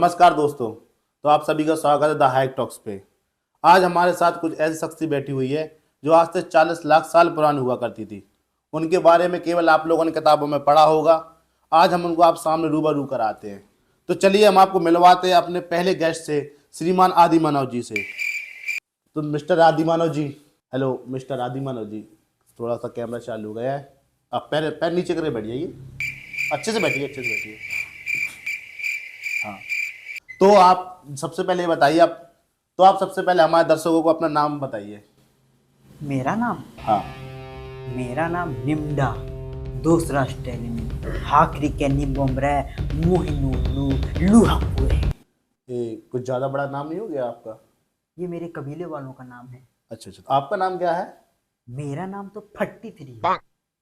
नमस्कार दोस्तों। तो आप सभी का स्वागत है द हाइक टॉक्स पे। आज हमारे साथ कुछ ऐसी शख्सी बैठी हुई है जो आज से 40 लाख साल पुरानी हुआ करती थी। उनके बारे में केवल आप लोगों ने किताबों में पढ़ा होगा। आज हम उनको आप सामने रूबरू कराते हैं। तो चलिए हम आपको मिलवाते हैं अपने पहले गेस्ट से, श्रीमान आदि मानव जी से। तो मिस्टर आदि मानव जी, हेलो मिस्टर आदि मानव जी, थोड़ा सा कैमरा चालू हो गया है। आप पैर पैर नीचे करके बैठ जाइए, अच्छे से बैठिए, अच्छे से बैठिए। हाँ, तो आप सबसे पहले ये बताइए, आप सबसे पहले हमारे दर्शकों को अपना नाम बताइए। मेरा नाम हाँ। मेरा नाम निम्डा दूसरा स्टेलिन हाकरी कैनी बोमरे मोहिनूलू लुहापुरे। ये कुछ ज़्यादा बड़ा नाम नहीं हो गया आपका? ये मेरे कबीले वालों का नाम है। अच्छा अच्छा, तो आपका नाम क्या है? मेरा नाम तो फट्टी थ्री है।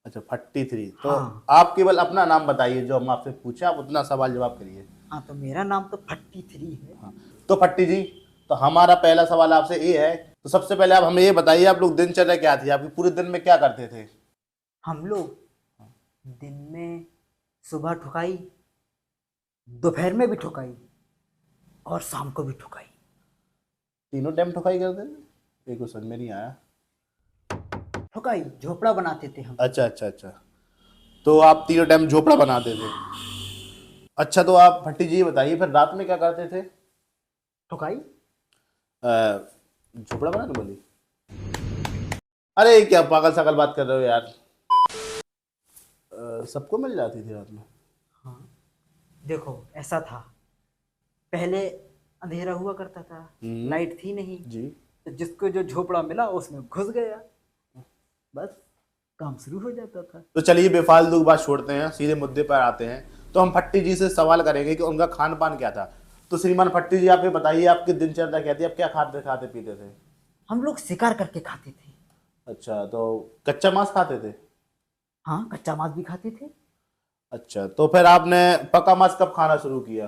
अच्छा, 43। तो हाँ आप केवल अपना नाम बताइए, जो हम आपसे पूछे आप उतना सवाल जवाब करिए। हाँ, तो मेरा नाम तो फट्टी थ्री है। हाँ, तो फट्टी जी, तो हमारा पहला सवाल आपसे ये है, तो सबसे पहले आप हमें ये बताइए, आप लोग दिनचर्या क्या थी आपकी, पूरे दिन में क्या करते थे? हम लोग दिन में सुबह ठुकाई, दोपहर में भी ठुकाई और शाम को भी ठुकाई। तीनों टाइम ठुकाई करते थे? ये कुछ समझ में नहीं आया। ठुकाई झोपड़ा बनाते थे हम। अच्छा अच्छा अच्छा, तो आप तीनों टाइम झोपड़ा बनाते थे। अच्छा, तो आप भट्टी जी बताइए फिर रात में क्या करते थे? ठुकाई। झोपड़ा बनाने बोली? अरे क्या पागल सकल बात कर रहे हो यार। सबको मिल जाती थी रात में? हाँ, देखो ऐसा था, पहले अंधेरा हुआ करता था, लाइट थी नहीं, जी। तो जिसको जो झोपड़ा मिला उसमें घुस गया, बस काम शुरू हो जाता था। तो चलिए बेफालतू की बात छोड़ते हैं, सीधे मुद्दे पर आते हैं। तो हम फट्टी जी से सवाल करेंगे कि उनका खान पान क्या था। तो श्रीमान फट्टी जी, आप ये बताइए आपकी दिनचर्या क्या थी, आप क्या खाते खाते पीते थे? हम लोग शिकार करके खाते थे। अच्छा, तो कच्चा मांस खाते थे? हाँ, कच्चा मांस भी खाते थे। अच्छा, तो फिर आपने पका मांस कब खाना शुरू किया?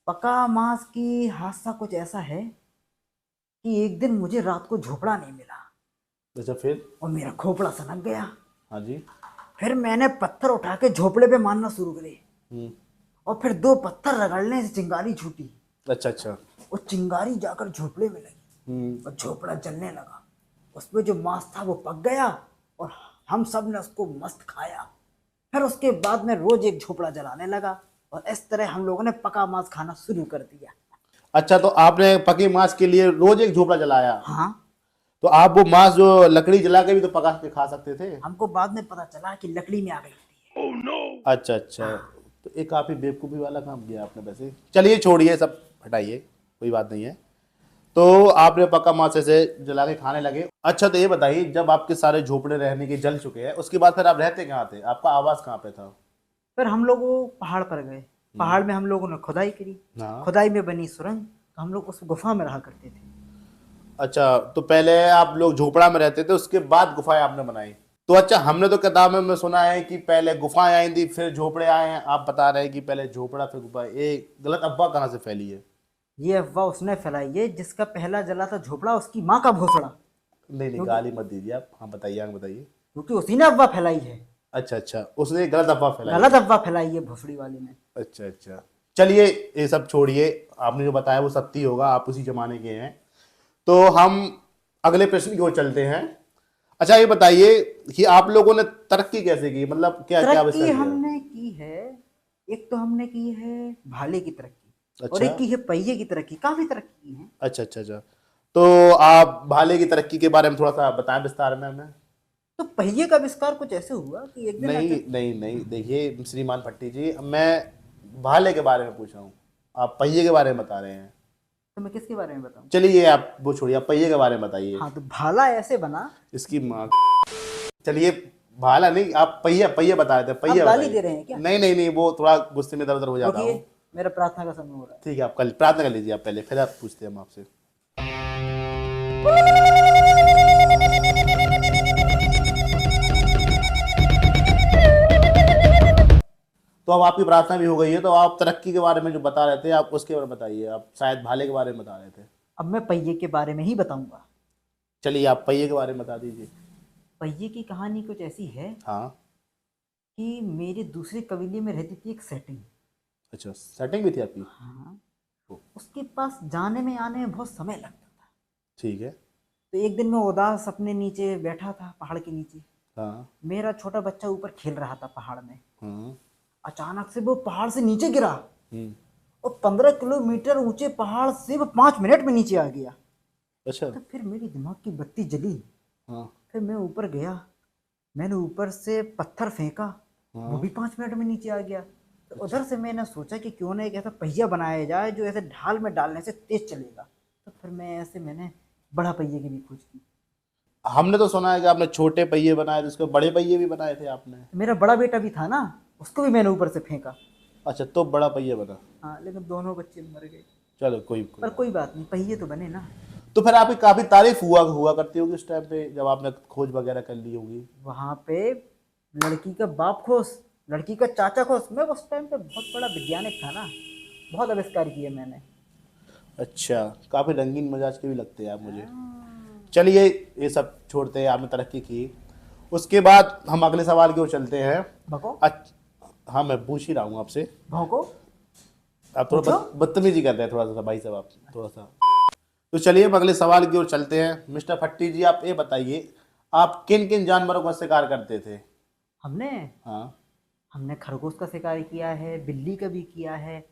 पका मांस की हादसा कुछ ऐसा है कि एक दिन मुझे रात को झोपड़ा नहीं मिला अच्छा, फिर? और मेरा खोपड़ा सनक गया। हाँ जी। फिर मैंने पत्थर उठा के झोपड़े पे मारना शुरू करे हम्म। और फिर 2 पत्थर रगड़ने से चिंगारी छूटी अच्छा अच्छा। और चिंगारी जाकर झोपड़े में लगी और झोपड़ा जलने लगा। उसमें जो मांस था वो पक गया और हम सब ने उसको मस्त खाया। फिर उसके बाद में रोज एक झोपड़ा जलाने लगा और इस तरह हम लोगों ने पका मांस खाना शुरू कर दिया। अच्छा, तो आपने पके मांस के लिए रोज एक झोपड़ा जलाया? हाँ, तो आप वो मांस जो लकड़ी जला के भी तो पका के खा सकते थे। हमको बाद में पता चला कि लकड़ी में आ गई थी। oh, no! अच्छा अच्छा, तो एक काफी बेवकूफ़ी वाला काम किया आपने वैसे। चलिए छोड़िए, सब हटाइए, कोई बात नहीं है। तो आपने पक्का मांस ऐसे जला के खाने लगे। अच्छा, तो ये बताइए, जब आपके सारे झोपड़े रहने के जल चुके हैं, उसके बाद फिर आप रहते कहाँ थे, आपका आवास कहाँ पे था? फिर हम लोग वो पहाड़ पर गए। पहाड़ में हम लोगों ने खुदाई करी। हाँ। खुदाई में बनी सुरंग, तो हम लोग उस गुफा में रहा करते थे। अच्छा, तो पहले आप लोग झोपड़ा में रहते थे, उसके बाद गुफाएं आपने बनाई। तो अच्छा, हमने तो किताब में सुना है कि पहले गुफाएं आई थी फिर झोपड़े आए हैं, आप बता रहे हैं कि पहले झोपड़ा फिर गुफा। ये गलत अफवाह कहाँ से फैली है? ये अफवाह उसने फैलाई है जिसका पहला जला था झोपड़ा, उसकी माँ का भोसड़ा। नहीं नहीं, गाली मत दीजिए आप। हाँ बताइए, आगे बताइए। क्योंकि उसी ने अफवाह फैलाई है। अच्छा अच्छा, उसने गलत अफवाह फैलाई गलत है। अफवाह फैलाई है भोसड़ी वाले ने। अच्छा अच्छा, चलिए ये सब छोड़िए, आपने जो बताया वो सत्य होगा, आप उसी जमाने के हैं। तो हम अगले प्रश्न की ओर चलते हैं। अच्छा, ये बताइए कि आप लोगों ने तरक्की कैसे की, मतलब क्या क्या तरक्की आविष्कार किया? हमने की है, एक तो हमने की है भाले की तरक्की और अच्छा एक की है पहिए की तरक्की। काफी तरक्की की है। अच्छा अच्छा अच्छा, तो आप भाले की तरक्की के बारे में थोड़ा सा बताएं विस्तार में हमें। तो पहिए का आविष्कार कुछ ऐसे हुआ कि एक दिन नहीं नहीं नहीं, देखिए श्रीमान भट्टी जी, मैं भाले के बारे में पूछ रहा हूँ, आप पहिए के बारे में बता रहे हैं। तो मैं किसके बारे में बताऊं? चलिए आप वो छोड़िए, आप पहिए के बारे में बताइए। हाँ, तो भाला ऐसे बना। इसकी माँ। चलिए, भाला नहीं, आप पहिया पहिया बता रहे थे, आप पहिया गाली बताइए। दे रहे हैं क्या? नहीं नहीं नहीं, वो थोड़ा गुस्से में इधर उधर हो जाता रुकिए, हूँ। मेरा प्रार्थना का समय हो रहा है। ठीक है, आप कल प्रार्थना कर लीजिए आप पहले, फिर आप पूछते हैं हम आपसे। तो अब आपकी प्रार्थना भी हो गई है, तो आप तरक्की के बारे में जो बता रहे थे, आप उसके बारे में बताइए। आप शायद भाले के बारे में बता रहे थे। अब मैं पहिए के बारे में ही बताऊंगा। चलिए आप पहिए के बारे में बता दीजिए। पहिए की कहानी कुछ ऐसी है हाँ। कि मेरे दूसरे कबीले में रहती थी एक सेटिंग। अच्छा, सेटिंग भी थी आपकी? हाँ, उसके पास जाने में आने में बहुत समय लगता था। ठीक है। तो एक दिन मैं उदास अपने नीचे बैठा था, पहाड़ के नीचे। हाँ। मेरा छोटा बच्चा ऊपर खेल रहा था पहाड़ में। हम्म। अचानक से वो पहाड़ से नीचे गिरा हम्म। और 15 किलोमीटर ऊंचे पहाड़ से वो 5 मिनट में नीचे आ गया। अच्छा। तो फिर मेरी दिमाग की बत्ती जली। हाँ। फिर मैं ऊपर गया, मैंने ऊपर से पत्थर फेंका, वो भी 5 मिनट में नीचे आ गया। तो उधर से मैंने सोचा कि क्यों ना एक ऐसा पहिया बनाया जाए जो ऐसे ढाल में डालने से तेज चलेगा। तो फिर मैंने बड़ा पहिए की भी खोज की। हमने तो सुना है कि आपने छोटे पहिए बनाए थे, उसके बड़े पहिए भी बनाए थे आपने। तो मेरा बड़ा बेटा भी था ना, उसको भी मैंने ऊपर से फेंका। अच्छा, तो बड़ा पहिया बना। हाँ, लेकिन दोनों बच्चे मर गए। चलो पर कोई बात नहीं, पहिए तो बने ना। तो फिर आपकी काफी तारीफ हुआ करती होगी उस टाइम पे जब आपने खोज वगैरह कर ली होगी। वहाँ पे लड़की का बाप खुश, लड़की का चाचा खुश। मैं उस टाइम पे बहुत बड़ा वैज्ञानिक था ना, बहुत आविष्कार किए मैंने। अच्छा, काफी रंगीन मिजाज के भी लगते हैं आप मुझे। चलिए, ये सब छोड़ते हैं, आपने तरक्की की। उसके बाद हम अगले सवाल की ओर चलते हैं। भौंको हाँ, मैं पूछ ही रहा हूँ आपसे। भौंको। आप थोड़ा बदतमीजी कर रहे हैं, थोड़ा सा भाई साहब, आप थोड़ा सा। तो चलिए अब अगले सवाल की ओर चलते हैं। मिस्टर फट्टी जी, आप ये बताइए, आप किन किन जानवरों का शिकार करते थे? हमने हाँ। हमने खरगोश का शिकार किया है, बिल्ली का भी किया है,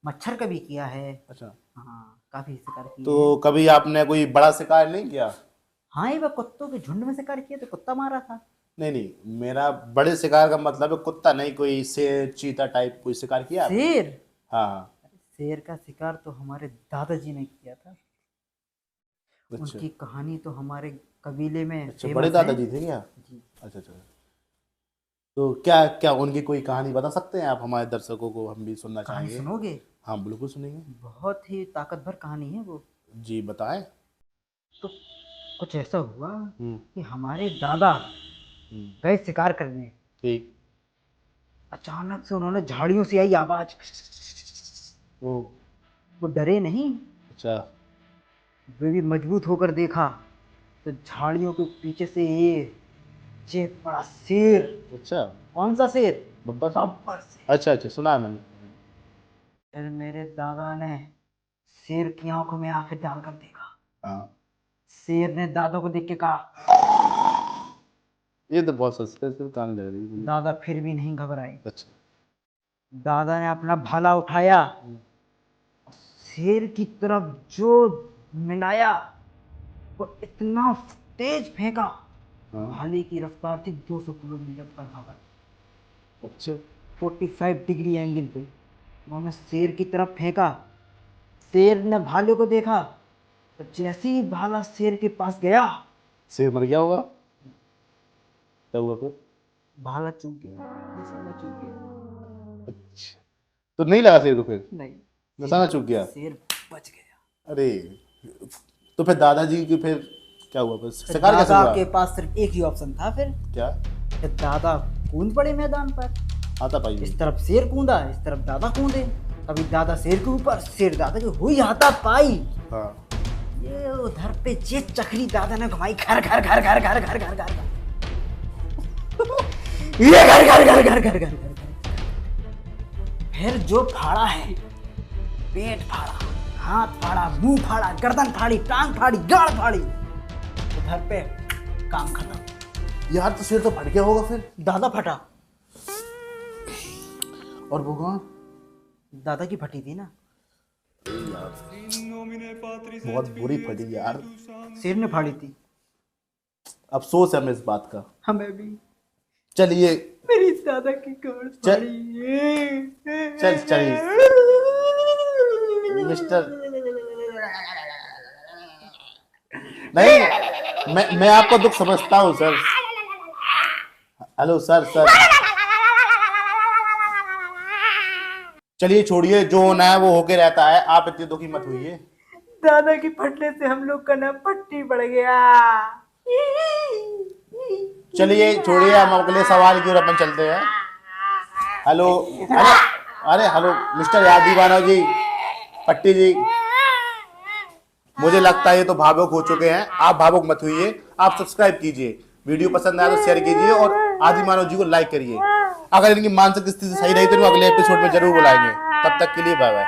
मच्छर का भी किया है। अच्छा, हाँ, काफी शिकार किए हैं। तो कभी आपने कोई बड़ा शिकार नहीं किया? हाँ, ये वह कुत्तों के झुंड में शिकार किया तो कुत्ता मारा था। नहीं नहीं, मेरा बड़े शिकार का मतलब है कुत्ता नहीं, कोई शेर चीता टाइप कोई शिकार किया आपने? शेर? हाँ हाँ। शेर का शिकार तो हमारे दादाजी ने किया था। अच्छा उनकी कहानी तो हमारे कबीले में अच्छा, famous बड़े है। दादाजी थे क्या? जी। अच्छा अच्छा। तो क्या क्या उनकी कोई कहानी बता सकते हैं आप हमारे दर्शकों को? हम भी सुनना कहानी चाहेंगे। सुनोगे? हाँ बिल्कुल सुनेंगे। बहुत ही ताकतवर कहानी है वो। जी बताएं। तो कुछ ऐसा हुआ हम्म। कि हमारे दादा हम्म। गए शिकार करने। ठीक। अचानक से उन्होंने झाड़ियों से आई आवाज। वो डरे नहीं, अच्छा। वे भी मजबूत होकर देखा तो झाड़ियों के पीछे से ये बड़ा शेर। अच्छा, कौन सा शेर? बब्बर। बब्बर शेर। अच्छा अच्छा, सुना है मैंने। फिर मेरे दादा ने शेर की आंखों में आंखें डालकर देखा। हाँ, शेर ने दादा को देख के कहा। ये तो बहुत सस्पेंसिव कहानी लग रही है मुझे। दादा फिर भी नहीं घबराए। अच्छा। दादा ने अपना भाला उठाया, शेर की तरफ जो मिलाया वो इतना तेज फेंका। हाँ। भाले की रफ्तार थी 200 किलोमीटर पर आवर। अच्छा। 45 डिग्री एंगल पे उन्होंने शेर की तरफ फेंका। शेर ने भाले को देखा तो जैसे ही भाला शेर के पास गया, शेर मर गया होगा। क्या हुआ फिर? भाला चूक गया, निशाना चूक गया। अच्छा, तो नहीं लगा शेर को फिर? नहीं, निशाना चूक गया। शेर बच गया। अरे, तो फिर दादाजी की फिर क्या हुआ? फिर फिर शिकार कैसे दादा हुआ? के पास सिर्फ एक ही ऑप्शन था। क्या? फिर दादा कूद पड़े मैदान पर। आता पाई। इस तरफ शेर कूदा, इस तरफ दादा कूदे। कभी दादा शेर के ऊपर, शेर दादा की हुई हाथा पाई। हाँ। ये उधर पे जे चक्री दादा ने घुमाई, घर घर घर घर घर घर घर घर ये घर घर घर घर घर घर घर। फिर जो फाड़ा है, पेट फाड़ा, हाथ फाड़ा, मुंह फाड़ा, गर्दन फाड़ी, टांग फाड़ी, गाड़ फाड़ी, उधर पे काम खत्म। यार, तो शेर तो फट गया होगा फिर। दादा फटा। और वो कौन? दादा की फटी थी ना। बहुत बुरी फटी यार। शेर ने फाड़ी थी। अफसोस है हमें इस बात का। हमें भी। चलिए। मेरी दादा की गाड़ चल फाड़ी। चल चल मिस्टर, नहीं, मैं आपको दुख समझता हूँ सर। Hello sir. चलिए छोड़िए, जो होना है वो होके रहता है, आप इतनी दुखी मत होइए। दादा की फटने से हम लोग का नाम पट्टी पड़ गया। चलिए छोड़िए, हम अगले सवाल की ओर अपन चलते हैं। हेलो, अरे हेलो मिस्टर यादीवाना जी, पट्टी जी, मुझे लगता है ये तो भावुक हो चुके हैं। आप भावुक मत होइए, आप सब्सक्राइब कीजिए, वीडियो पसंद आया तो शेयर कीजिए और आदि मानव जी को लाइक करिए। अगर इनकी मानसिक स्थिति सही रही तो अगले एपिसोड में जरूर बुलाएंगे। तब तक के लिए बाय बाय।